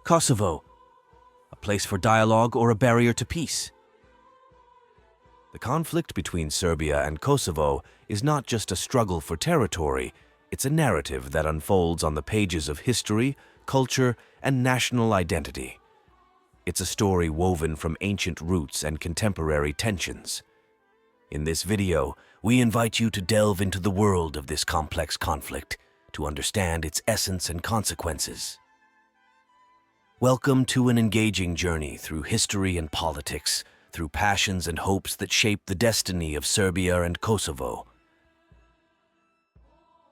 Kosovo, a place for dialogue or a barrier to peace? The conflict between Serbia and Kosovo is not just a struggle for territory, it's a narrative that unfolds on the pages of history, culture, and national identity. It's a story woven from ancient roots and contemporary tensions. In this video, we invite you to delve into the world of this complex conflict to understand its essence and consequences. Welcome to an engaging journey through history and politics, through passions and hopes that shape the destiny of Serbia and Kosovo.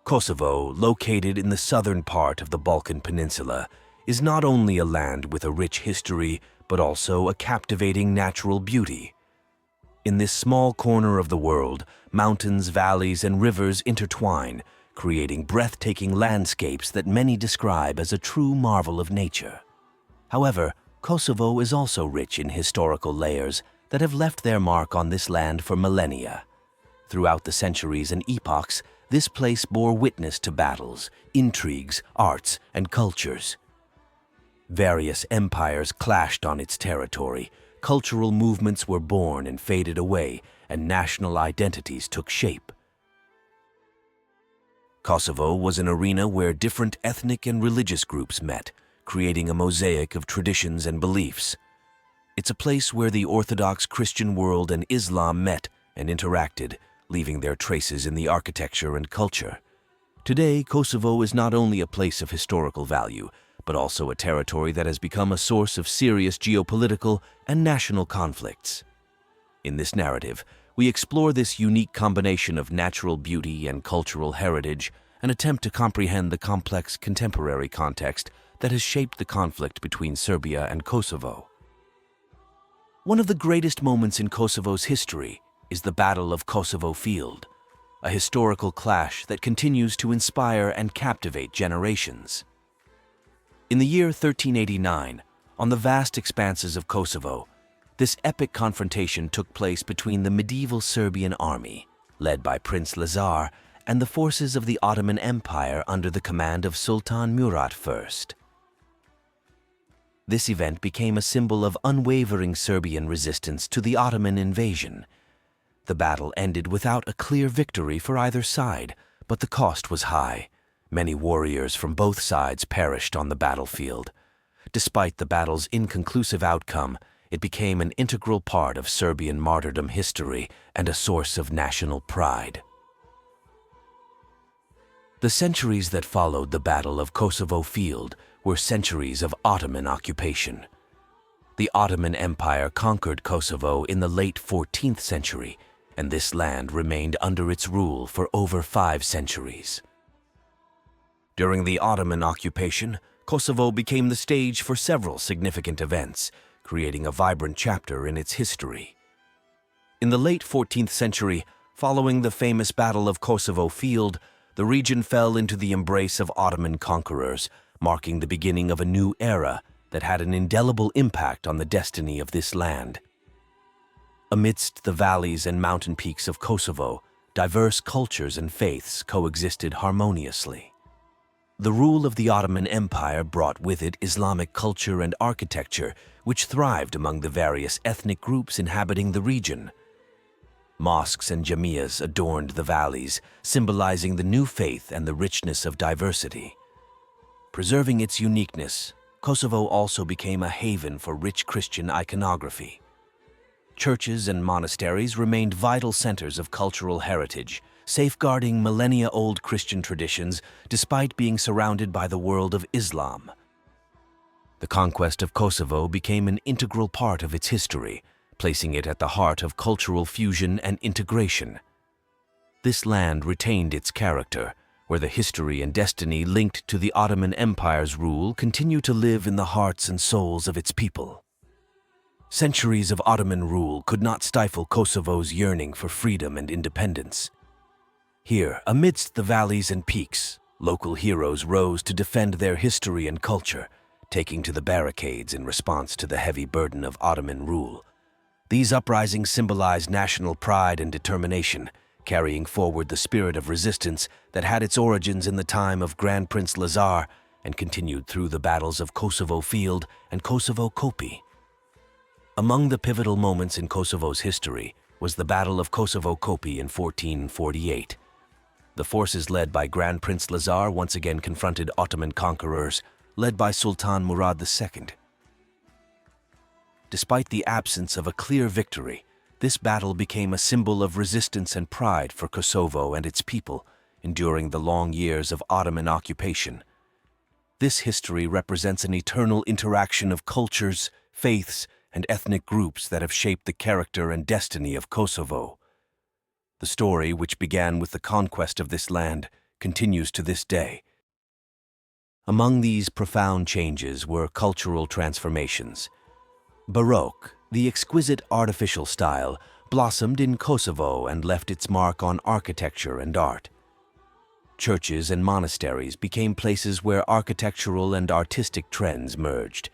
Kosovo, located in the southern part of the Balkan Peninsula, is not only a land with a rich history, but also a captivating natural beauty. In this small corner of the world, mountains, valleys, and rivers intertwine, creating breathtaking landscapes that many describe as a true marvel of nature. However, Kosovo is also rich in historical layers that have left their mark on this land for millennia. Throughout the centuries and epochs, this place bore witness to battles, intrigues, arts, and cultures. Various empires clashed on its territory, cultural movements were born and faded away, and national identities took shape. Kosovo was an arena where different ethnic and religious groups met, creating a mosaic of traditions and beliefs. It's a place where the Orthodox Christian world and Islam met and interacted, leaving their traces in the architecture and culture. Today, Kosovo is not only a place of historical value, but also a territory that has become a source of serious geopolitical and national conflicts. In this narrative, we explore this unique combination of natural beauty and cultural heritage and attempt to comprehend the complex contemporary context that has shaped the conflict between Serbia and Kosovo. One of the greatest moments in Kosovo's history is the Battle of Kosovo Field, a historical clash that continues to inspire and captivate generations. In the year 1389, on the vast expanses of Kosovo, this epic confrontation took place between the medieval Serbian army, led by Prince Lazar, and the forces of the Ottoman Empire under the command of Sultan Murat I. This event became a symbol of unwavering Serbian resistance to the Ottoman invasion. The battle ended without a clear victory for either side, but the cost was high. Many warriors from both sides perished on the battlefield. Despite the battle's inconclusive outcome, it became an integral part of Serbian martyrdom history and a source of national pride. The centuries that followed the Battle of Kosovo Field were centuries of Ottoman occupation. The Ottoman Empire conquered Kosovo in the late 14th century, and this land remained under its rule for over 5 centuries. During the Ottoman occupation, Kosovo became the stage for several significant events, creating a vibrant chapter in its history. In the late 14th century, following the famous Battle of Kosovo Field, the region fell into the embrace of Ottoman conquerors, marking the beginning of a new era that had an indelible impact on the destiny of this land. Amidst the valleys and mountain peaks of Kosovo, diverse cultures and faiths coexisted harmoniously. The rule of the Ottoman Empire brought with it Islamic culture and architecture, which thrived among the various ethnic groups inhabiting the region. Mosques and jamias adorned the valleys, symbolizing the new faith and the richness of diversity. Preserving its uniqueness, Kosovo also became a haven for rich Christian iconography. Churches and monasteries remained vital centers of cultural heritage, safeguarding millennia-old Christian traditions despite being surrounded by the world of Islam. The conquest of Kosovo became an integral part of its history, placing it at the heart of cultural fusion and integration. This land retained its character, where the history and destiny linked to the Ottoman Empire's rule continue to live in the hearts and souls of its people. Centuries of Ottoman rule could not stifle Kosovo's yearning for freedom and independence. Here, amidst the valleys and peaks, local heroes rose to defend their history and culture, taking to the barricades in response to the heavy burden of Ottoman rule. These uprisings symbolized national pride and determination, carrying forward the spirit of resistance that had its origins in the time of Grand Prince Lazar and continued through the battles of Kosovo Field and Kosovo Kopi. Among the pivotal moments in Kosovo's history was the Battle of Kosovo Kopi in 1448. The forces led by Grand Prince Lazar once again confronted Ottoman conquerors, led by Sultan Murad II. Despite the absence of a clear victory, this battle became a symbol of resistance and pride for Kosovo and its people, enduring the long years of Ottoman occupation. This history represents an eternal interaction of cultures, faiths, and ethnic groups that have shaped the character and destiny of Kosovo. The story, which began with the conquest of this land, continues to this day. Among these profound changes were cultural transformations. Baroque, the exquisite artificial style, blossomed in Kosovo and left its mark on architecture and art. Churches and monasteries became places where architectural and artistic trends merged.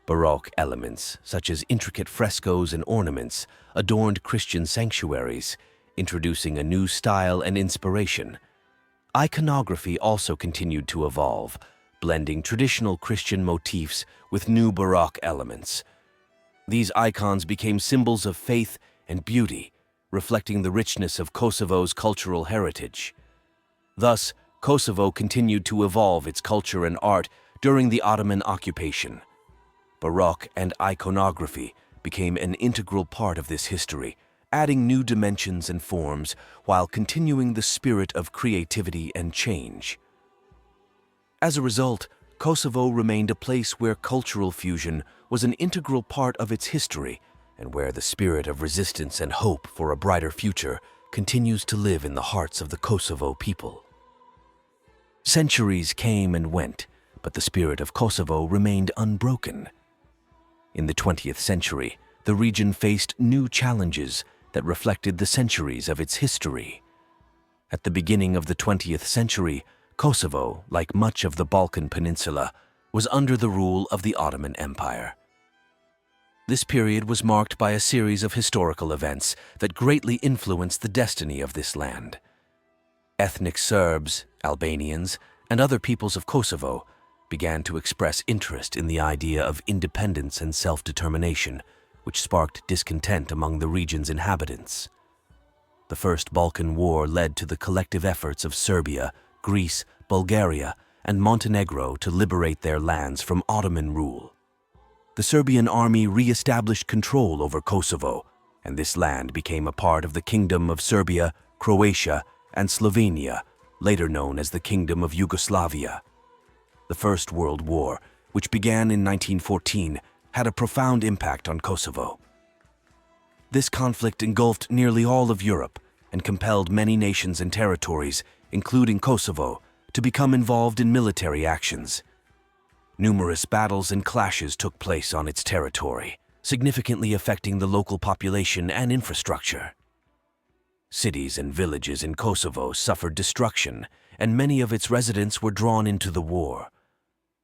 Baroque elements, such as intricate frescoes and ornaments, adorned Christian sanctuaries, introducing a new style and inspiration. Iconography also continued to evolve, blending traditional Christian motifs with new Baroque elements. These icons became symbols of faith and beauty, reflecting the richness of Kosovo's cultural heritage. Thus, Kosovo continued to evolve its culture and art during the Ottoman occupation. Baroque and iconography became an integral part of this history, adding new dimensions and forms while continuing the spirit of creativity and change. As a result, Kosovo remained a place where cultural fusion was an integral part of its history and where the spirit of resistance and hope for a brighter future continues to live in the hearts of the Kosovo people. Centuries came and went, but the spirit of Kosovo remained unbroken. In the 20th century, the region faced new challenges that reflected the centuries of its history. At the beginning of the 20th century, Kosovo, like much of the Balkan Peninsula, was under the rule of the Ottoman Empire. This period was marked by a series of historical events that greatly influenced the destiny of this land. Ethnic Serbs, Albanians, and other peoples of Kosovo began to express interest in the idea of independence and self-determination, which sparked discontent among the region's inhabitants. The First Balkan War led to the collective efforts of Serbia, Greece, Bulgaria, and Montenegro to liberate their lands from Ottoman rule. The Serbian army re-established control over Kosovo, and this land became a part of the Kingdom of Serbia, Croatia, and Slovenia, later known as the Kingdom of Yugoslavia. The First World War, which began in 1914, had a profound impact on Kosovo. This conflict engulfed nearly all of Europe and compelled many nations and territories, including Kosovo, to become involved in military actions. Numerous battles and clashes took place on its territory, significantly affecting the local population and infrastructure. Cities and villages in Kosovo suffered destruction, and many of its residents were drawn into the war.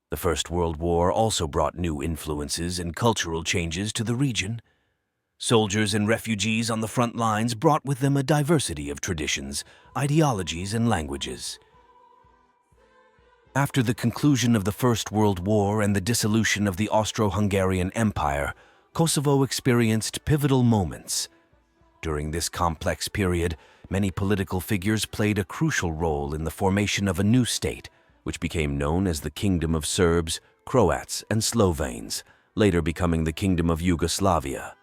The First World War also brought new influences and cultural changes to the region. Soldiers and refugees on the front lines brought with them a diversity of traditions, ideologies, and languages. After the conclusion of the First World War and the dissolution of the Austro-Hungarian Empire, Kosovo experienced pivotal moments. During this complex period, many political figures played a crucial role in the formation of a new state, which became known as the Kingdom of Serbs, Croats, and Slovenes, later becoming the Kingdom of Yugoslavia.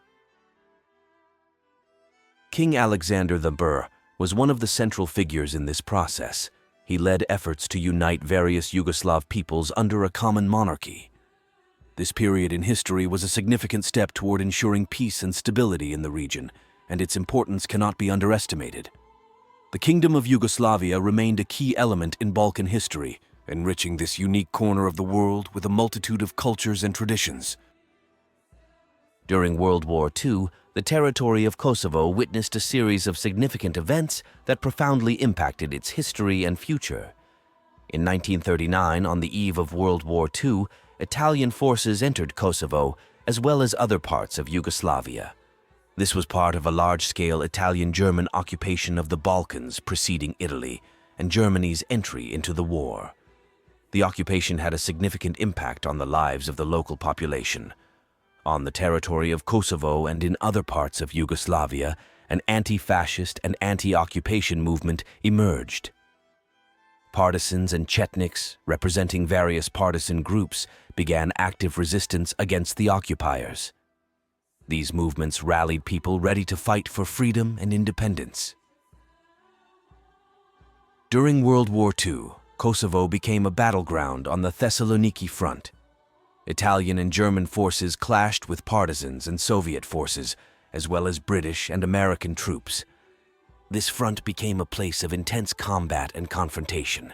King Alexander I was one of the central figures in this process. He led efforts to unite various Yugoslav peoples under a common monarchy. This period in history was a significant step toward ensuring peace and stability in the region, and its importance cannot be underestimated. The Kingdom of Yugoslavia remained a key element in Balkan history, enriching this unique corner of the world with a multitude of cultures and traditions. During World War II, the territory of Kosovo witnessed a series of significant events that profoundly impacted its history and future. In 1939, on the eve of World War II, Italian forces entered Kosovo, as well as other parts of Yugoslavia. This was part of a large-scale Italian-German occupation of the Balkans preceding Italy and Germany's entry into the war. the occupation had a significant impact on the lives of the local population. On the territory of Kosovo and in other parts of Yugoslavia, an anti-fascist and anti-occupation movement emerged. Partisans and chetniks, representing various partisan groups, began active resistance against the occupiers. These movements rallied people ready to fight for freedom and independence. During World War II, Kosovo became a battleground on the Thessaloniki front. Italian and German forces clashed with partisans and Soviet forces, as well as British and American troops. This front became a place of intense combat and confrontation.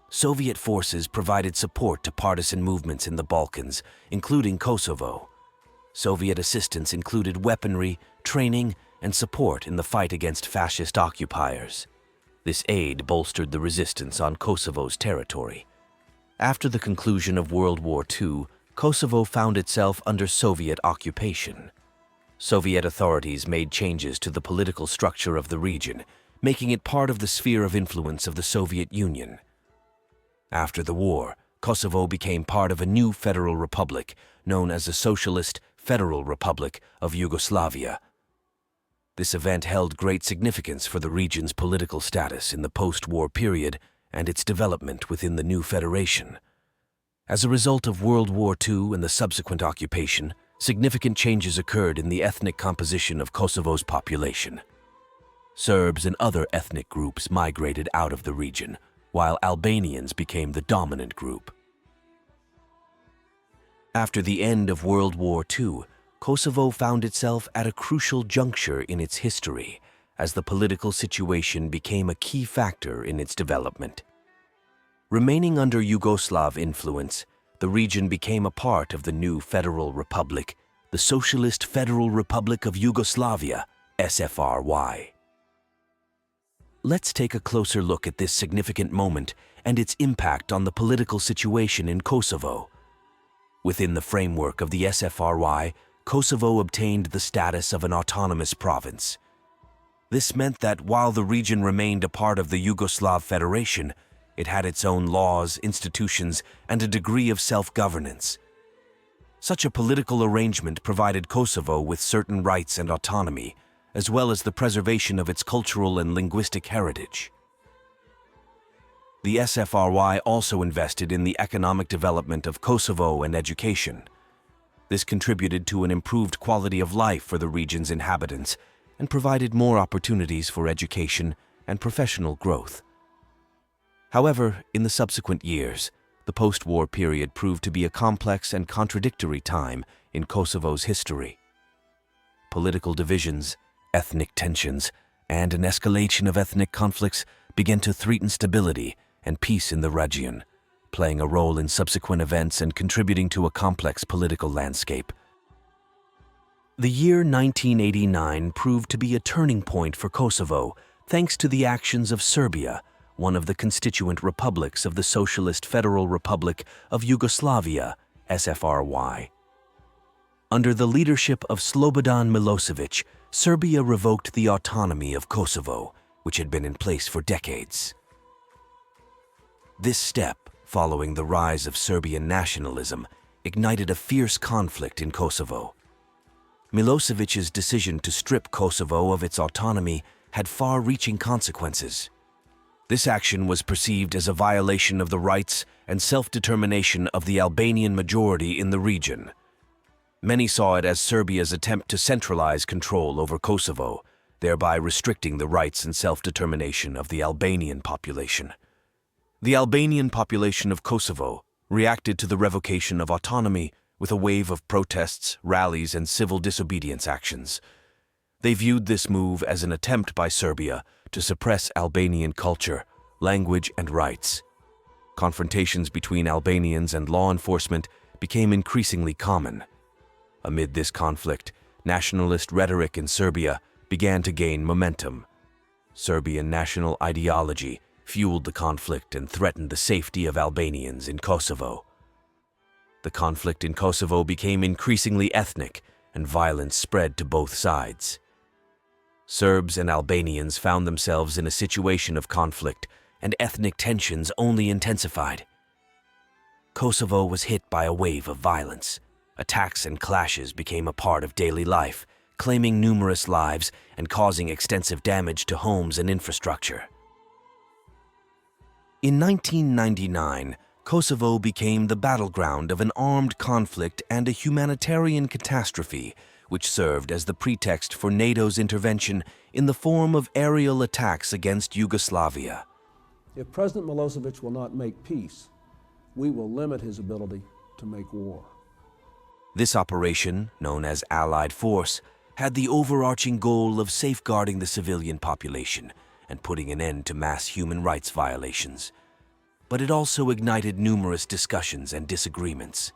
Soviet forces provided support to partisan movements in the Balkans, including Kosovo. Soviet assistance included weaponry, training, and support in the fight against fascist occupiers. This aid bolstered the resistance on Kosovo's territory. After the conclusion of World War II, Kosovo found itself under Soviet occupation. Soviet authorities made changes to the political structure of the region, making it part of the sphere of influence of the Soviet Union. After the war, Kosovo became part of a new federal republic known as the Socialist Federal Republic of Yugoslavia. This event held great significance for the region's political status in the post-war period and its development within the new federation. As a result of World War II and the subsequent occupation, significant changes occurred in the ethnic composition of Kosovo's population. Serbs and other ethnic groups migrated out of the region, while Albanians became the dominant group. After the end of World War II, Kosovo found itself at a crucial juncture in its history, as the political situation became a key factor in its development. Remaining under Yugoslav influence, the region became a part of the new federal republic, the Socialist Federal Republic of Yugoslavia, SFRY. Let's take a closer look at this significant moment and its impact on the political situation in Kosovo. Within the framework of the SFRY, Kosovo obtained the status of an autonomous province. This meant that while the region remained a part of the Yugoslav Federation, it had its own laws, institutions, and a degree of self-governance. Such a political arrangement provided Kosovo with certain rights and autonomy, as well as the preservation of its cultural and linguistic heritage. The SFRY also invested in the economic development of Kosovo and education. This contributed to an improved quality of life for the region's inhabitants and provided more opportunities for education and professional growth. However, in the subsequent years, the post-war period proved to be a complex and contradictory time in Kosovo's history. Political divisions, ethnic tensions, and an escalation of ethnic conflicts began to threaten stability and peace in the region, playing a role in subsequent events and contributing to a complex political landscape. The year 1989 proved to be a turning point for Kosovo, thanks to the actions of Serbia, one of the constituent republics of the Socialist Federal Republic of Yugoslavia, SFRY. Under the leadership of Slobodan Milosevic, Serbia revoked the autonomy of Kosovo, which had been in place for decades. This step, following the rise of Serbian nationalism, ignited a fierce conflict in Kosovo. Milosevic's decision to strip Kosovo of its autonomy had far-reaching consequences. This action was perceived as a violation of the rights and self-determination of the Albanian majority in the region. Many saw it as Serbia's attempt to centralize control over Kosovo, thereby restricting the rights and self-determination of the Albanian population. The Albanian population of Kosovo reacted to the revocation of autonomy with a wave of protests, rallies, and civil disobedience actions. They viewed this move as an attempt by Serbia to suppress Albanian culture, language, and rights. Confrontations between Albanians and law enforcement became increasingly common. Amid this conflict, nationalist rhetoric in Serbia began to gain momentum. Serbian national ideology fueled the conflict and threatened the safety of Albanians in Kosovo. The conflict in Kosovo became increasingly ethnic, and violence spread to both sides. Serbs and Albanians found themselves in a situation of conflict, and ethnic tensions only intensified. Kosovo was hit by a wave of violence. Attacks and clashes became a part of daily life, claiming numerous lives and causing extensive damage to homes and infrastructure. In 1999, Kosovo became the battleground of an armed conflict and a humanitarian catastrophe, which served as the pretext for NATO's intervention in the form of aerial attacks against Yugoslavia. If President Milosevic will not make peace, we will limit his ability to make war. This operation, known as Allied Force, had the overarching goal of safeguarding the civilian population and putting an end to mass human rights violations. But it also ignited numerous discussions and disagreements.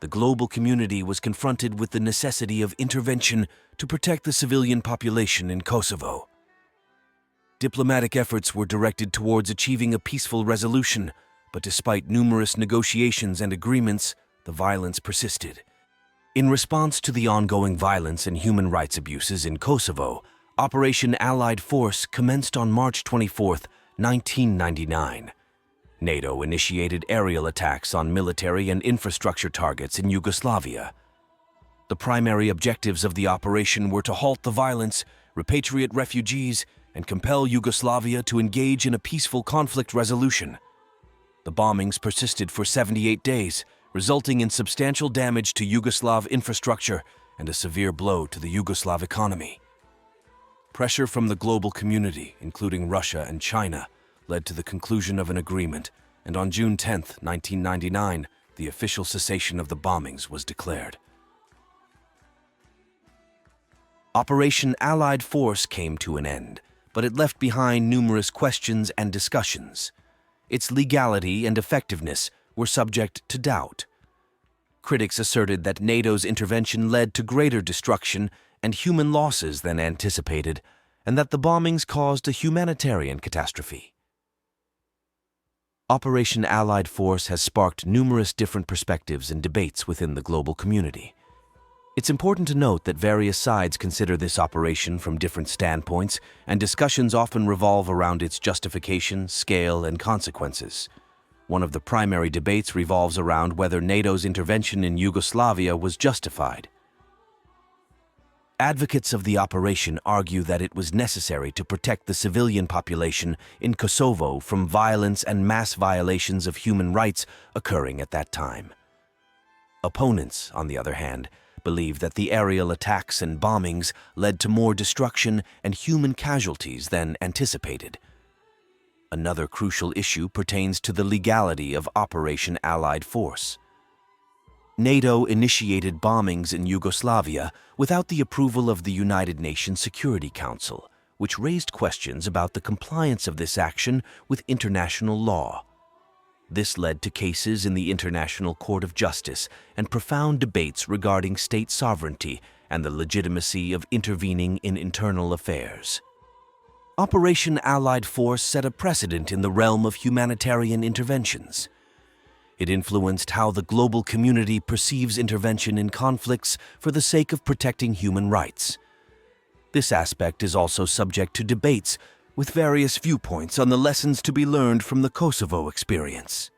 The global community was confronted with the necessity of intervention to protect the civilian population in Kosovo. Diplomatic efforts were directed towards achieving a peaceful resolution, but despite numerous negotiations and agreements, the violence persisted. In response to the ongoing violence and human rights abuses in Kosovo, Operation Allied Force commenced on March 24, 1999. NATO initiated aerial attacks on military and infrastructure targets in Yugoslavia. The primary objectives of the operation were to halt the violence, repatriate refugees, and compel Yugoslavia to engage in a peaceful conflict resolution. The bombings persisted for 78 days, resulting in substantial damage to Yugoslav infrastructure and a severe blow to the Yugoslav economy. Pressure from the global community, including Russia and China, led to the conclusion of an agreement, and on June 10, 1999, the official cessation of the bombings was declared. Operation Allied Force came to an end, but it left behind numerous questions and discussions. Its legality and effectiveness were subject to doubt. Critics asserted that NATO's intervention led to greater destruction and human losses than anticipated, and that the bombings caused a humanitarian catastrophe. Operation Allied Force has sparked numerous different perspectives and debates within the global community. It's important to note that various sides consider this operation from different standpoints, and discussions often revolve around its justification, scale, and consequences. One of the primary debates revolves around whether NATO's intervention in Yugoslavia was justified. Advocates of the operation argue that it was necessary to protect the civilian population in Kosovo from violence and mass violations of human rights occurring at that time. Opponents, on the other hand, believe that the aerial attacks and bombings led to more destruction and human casualties than anticipated. Another crucial issue pertains to the legality of Operation Allied Force. NATO initiated bombings in Yugoslavia without the approval of the United Nations Security Council, which raised questions about the compliance of this action with international law. This led to cases in the International Court of Justice and profound debates regarding state sovereignty and the legitimacy of intervening in internal affairs. Operation Allied Force set a precedent in the realm of humanitarian interventions. It influenced how the global community perceives intervention in conflicts for the sake of protecting human rights. This aspect is also subject to debates, with various viewpoints on the lessons to be learned from the Kosovo experience.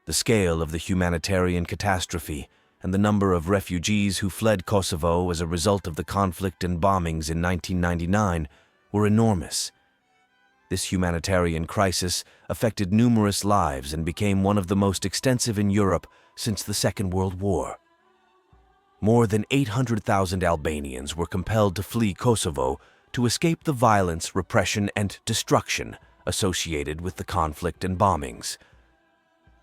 The scale of the humanitarian catastrophe and the number of refugees who fled Kosovo as a result of the conflict and bombings in 1999 were enormous. This humanitarian crisis affected numerous lives and became one of the most extensive in Europe since the Second World War. More than 800,000 Albanians were compelled to flee Kosovo to escape the violence, repression, and destruction associated with the conflict and bombings.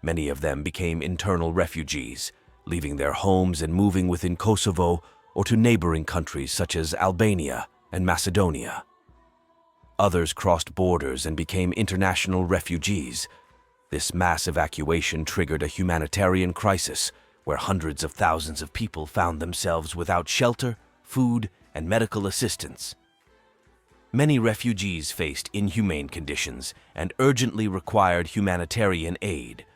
Many of them became internal refugees, leaving their homes and moving within Kosovo or to neighboring countries such as Albania and Macedonia. Others crossed borders and became international refugees. This mass evacuation triggered a humanitarian crisis where hundreds of thousands of people found themselves without shelter, food, and medical assistance. Many refugees faced inhumane conditions and urgently required humanitarian aid.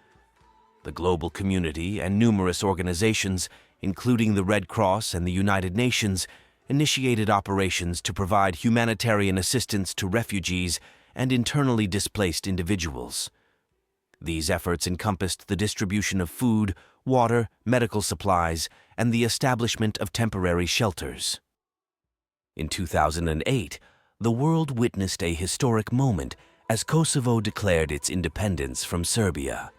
The global community and numerous organizations, including the Red Cross and the United Nations, initiated operations to provide humanitarian assistance to refugees and internally displaced individuals. These efforts encompassed the distribution of food, water, medical supplies, and the establishment of temporary shelters. In 2008, the world witnessed a historic moment as Kosovo declared its independence from Serbia.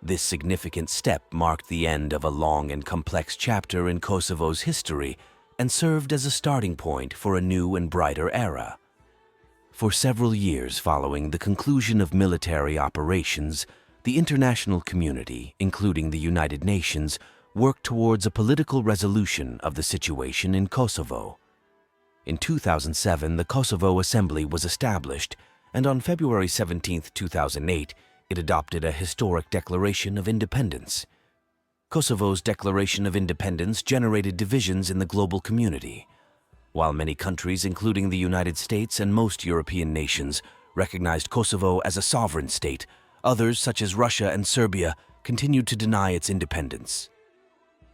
This significant step marked the end of a long and complex chapter in Kosovo's history and served as a starting point for a new and brighter era. For several years following the conclusion of military operations, the international community, including the United Nations, worked towards a political resolution of the situation in Kosovo. In 2007, the Kosovo Assembly was established, and on February 17, 2008, it adopted a historic declaration of independence. Kosovo's declaration of independence generated divisions in the global community. While many countries, including the United States and most European nations, recognized Kosovo as a sovereign state, others, such as Russia and Serbia, continued to deny its independence.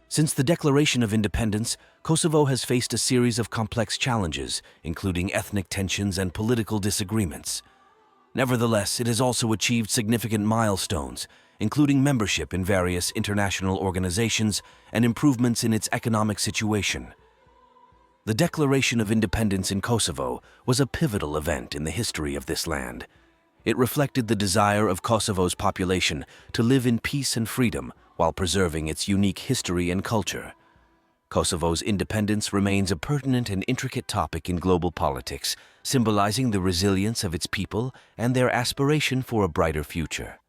Since the Declaration of Independence, Kosovo has faced a series of complex challenges, including ethnic tensions and political disagreements. Nevertheless, it has also achieved significant milestones, including membership in various international organizations and improvements in its economic situation. The Declaration of Independence in Kosovo was a pivotal event in the history of this land. It reflected the desire of Kosovo's population to live in peace and freedom while preserving its unique history and culture. Kosovo's independence remains a pertinent and intricate topic in global politics, symbolizing the resilience of its people and their aspiration for a brighter future.